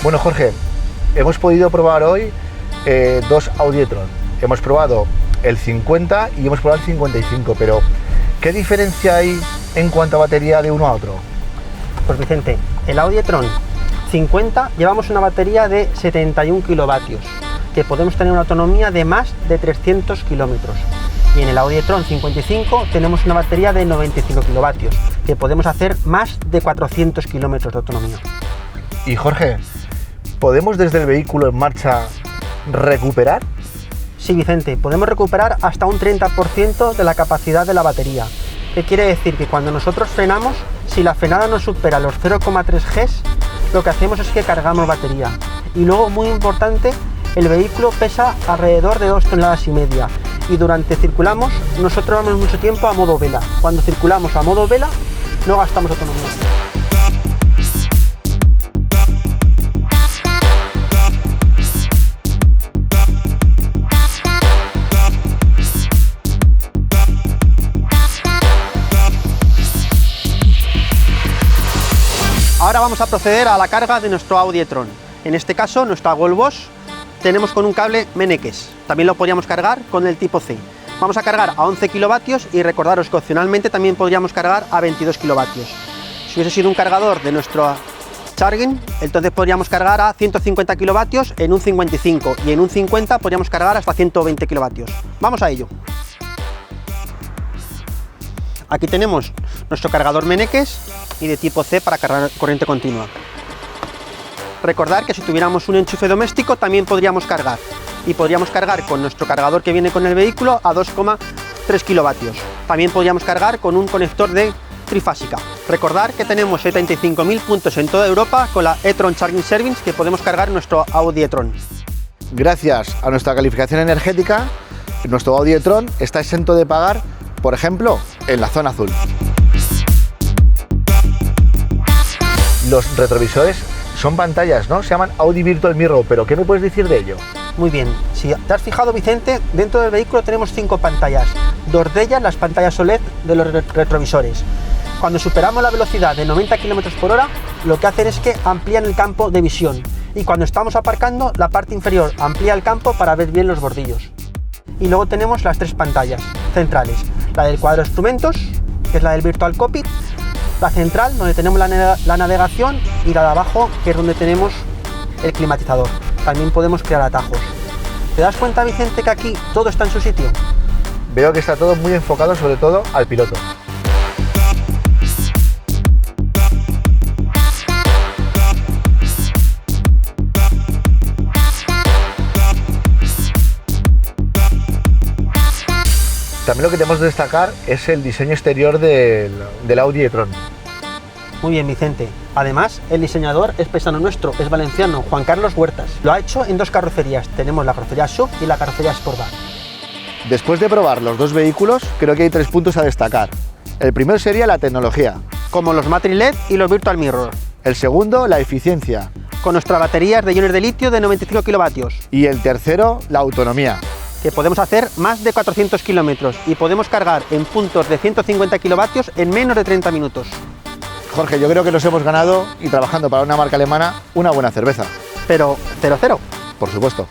Bueno, Jorge, hemos podido probar hoy dos Audi e-tron. Hemos probado el 50 y hemos probado el 55, pero ¿qué diferencia hay en cuanto a batería de uno a otro? Pues Vicente, el Audi e-tron 50 llevamos una batería de 71 kilovatios, que podemos tener una autonomía de más de 300 kilómetros. Y en el Audi e-tron 55 tenemos una batería de 95 kilovatios, que podemos hacer más de 400 kilómetros de autonomía. Y Jorge, ¿podemos desde el vehículo en marcha recuperar? Sí, Vicente, podemos recuperar hasta un 30% de la capacidad de la batería. ¿Qué quiere decir? Que cuando nosotros frenamos, si la frenada no supera los 0,3 Gs, lo que hacemos es que cargamos batería. Y luego, muy importante, el vehículo pesa alrededor de 2,5 toneladas y durante circulamos, nosotros vamos mucho tiempo a modo vela. Cuando circulamos a modo vela, no gastamos autonomía. Ahora vamos a proceder a la carga de nuestro Audi e-tron. En este caso, nuestra Wallbox tenemos con un cable Mennekes. También lo podríamos cargar con el tipo C. Vamos a cargar a 11 kilovatios y recordaros que opcionalmente también podríamos cargar a 22 kilovatios. Si hubiese sido un cargador de nuestro Charging, entonces podríamos cargar a 150 kilovatios en un 55 y en un 50 podríamos cargar hasta 120 kilovatios. Vamos a ello. Aquí tenemos nuestro cargador Mennekes y de tipo C para cargar corriente continua. Recordar que si tuviéramos un enchufe doméstico también podríamos cargar, y podríamos cargar con nuestro cargador que viene con el vehículo a 2,3 kilovatios. También podríamos cargar con un conector de trifásica. Recordar que tenemos 75.000 puntos en toda Europa con la e-tron Charging Service que podemos cargar nuestro Audi e-tron. Gracias a nuestra calificación energética, nuestro Audi e-tron está exento de pagar, por ejemplo, en la zona azul. Los retrovisores son pantallas, ¿no? Se llaman Audi Virtual Mirror, pero ¿qué me puedes decir de ello? Muy bien, si te has fijado, Vicente, dentro del vehículo tenemos 5 pantallas, 2 de ellas las pantallas OLED de los retrovisores. Cuando superamos la velocidad de 90 km por hora, lo que hacen es que amplían el campo de visión, y cuando estamos aparcando, la parte inferior amplía el campo para ver bien los bordillos. Y luego tenemos las 3 pantallas centrales, la del cuadro de instrumentos, que es la del Virtual Cockpit, la central, donde tenemos la navegación, y la de abajo, que es donde tenemos el climatizador. También podemos crear atajos. ¿Te das cuenta, Vicente, que aquí todo está en su sitio? Veo que está todo muy enfocado, sobre todo al piloto. También lo que tenemos que destacar es el diseño exterior del Audi e-tron. Muy bien, Vicente. Además, el diseñador es paisano nuestro, es valenciano, Juan Carlos Huertas. Lo ha hecho en 2 carrocerías. Tenemos la carrocería SUV y la carrocería Sportback. Después de probar los dos vehículos, creo que hay 3 puntos a destacar. El primero sería la tecnología. Como los Matrix LED y los Virtual Mirror. El segundo, la eficiencia. Con nuestras baterías de iones de litio de 95 kilovatios. Y el tercero, la autonomía. Que podemos hacer más de 400 kilómetros y podemos cargar en puntos de 150 kilovatios en menos de 30 minutos. Jorge, yo creo que nos hemos ganado, y trabajando para una marca alemana, una buena cerveza. Pero 0-0. Por supuesto.